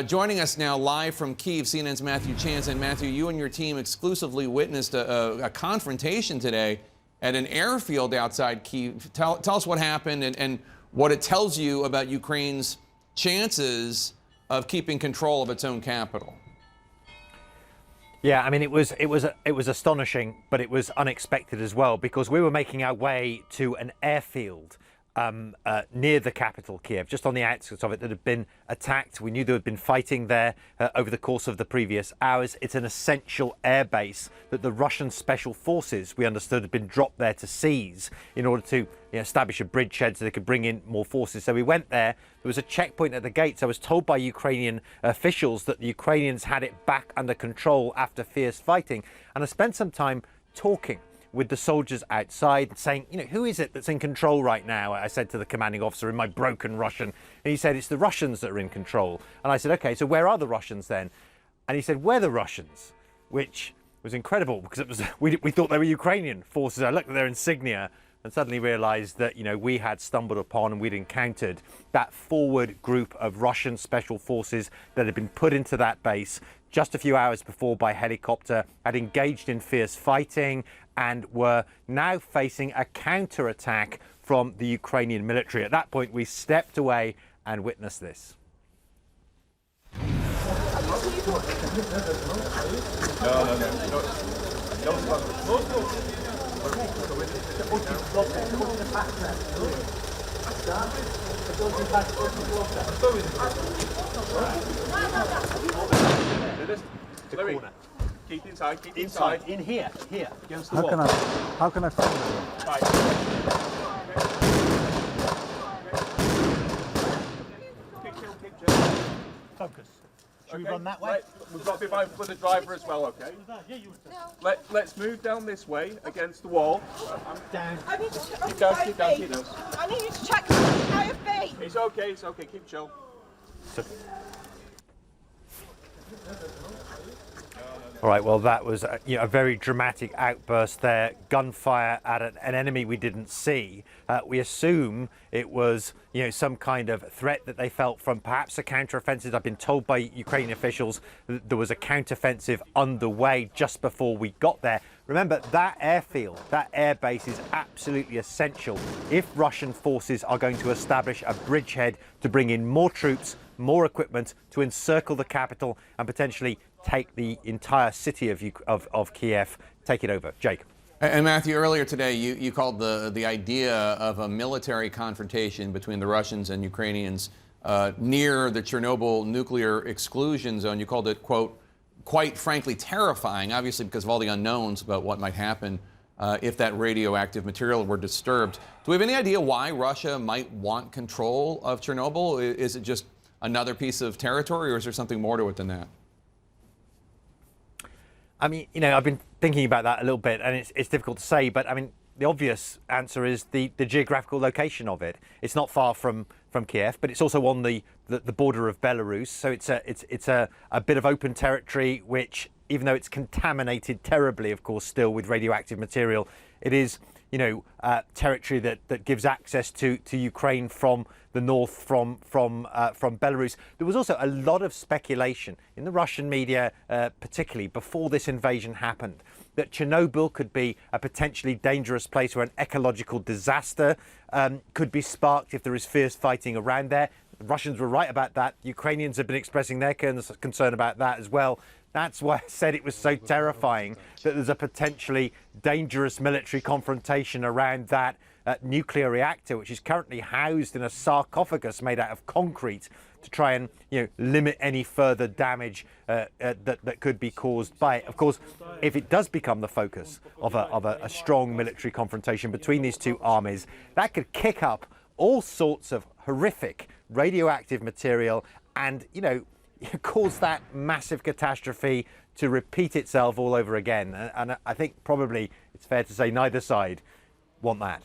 Joining us now live from Kyiv, CNN's Matthew Chance. And Matthew, you and your team exclusively witnessed a confrontation today at an airfield outside Kyiv. Tell us what happened and what it tells you about Ukraine's chances of keeping control of its own capital. Yeah, I mean, it was astonishing, but it was unexpected as well, because we were making our way to an airfield near the capital, Kiev, just on the outskirts of it, that had been attacked. We knew there had been fighting there over the course of the previous hours. It's an essential airbase that the Russian special forces, we understood, had been dropped there to seize in order to establish a bridgehead so they could bring in more forces. So we went there. There was a checkpoint at the gates. I was told by Ukrainian officials that the Ukrainians had it back under control after fierce fighting. And I spent some time talking with the soldiers outside, saying, who is it that's in control right now? I said to the commanding officer in my broken Russian, and he said, it's the Russians that are in control. And I said, okay, so where are the Russians then? And he said, we're the Russians, which was incredible, because we thought they were Ukrainian forces. I looked at their insignia and suddenly realized that, we had stumbled upon and we'd encountered that forward group of Russian special forces that had been put into that base just a few hours before by helicopter, had engaged in fierce fighting, and were now facing a counterattack from the Ukrainian military. At that point, we stepped away and witnessed this. The corner. Keep inside, keep inside. In here, against the How wall. can I find it? Right. Keep chill. Focus. Should we run that way? Right. We've got to be mindful of the driver as well, okay? Let's move down this way against the wall. Down. I need to check Keep down, keep down, keep down. I need you to check IFB. It's okay, keep chill. All right, well, that was a very dramatic outburst there. Gunfire at an enemy we didn't see. We assume it was, some kind of threat that they felt from perhaps a counteroffensive. I've been told by Ukrainian officials that there was a counteroffensive underway just before we got there. Remember, that airfield, that airbase is absolutely essential if Russian forces are going to establish a bridgehead to bring in more troops, more equipment, to encircle the capital and potentially take the entire city of Kiev, take it over. Jake. And Matthew, earlier today, you called the idea of a military confrontation between the Russians and Ukrainians near the Chernobyl nuclear exclusion zone. You called it, quote, quite frankly terrifying, obviously because of all the unknowns about what might happen if that radioactive material were disturbed. Do we have any idea why Russia might want control of Chernobyl? Is it just another piece of territory, or is there something more to it than that? I mean, I've been thinking about that a little bit, and it's difficult to say, but I mean, the obvious answer is the geographical location of it. It's not far from Kiev, but it's also on the border of Belarus. So it's a bit of open territory, which, even though it's contaminated terribly, of course, still with radioactive material, it is, territory that gives access to Ukraine from the north, from Belarus. There was also a lot of speculation in the Russian media, particularly before this invasion happened, that Chernobyl could be a potentially dangerous place where an ecological disaster could be sparked if there is fierce fighting around there. The Russians were right about that. Ukrainians have been expressing their concern about that as well. That's why I said it was so terrifying that there's a potentially dangerous military confrontation around that nuclear reactor, which is currently housed in a sarcophagus made out of concrete to try and limit any further damage that could be caused by it. Of course, if it does become the focus of a strong military confrontation between these two armies, that could kick up all sorts of horrific radioactive material and, cause that massive catastrophe to repeat itself all over again. And I think probably it's fair to say neither side want that.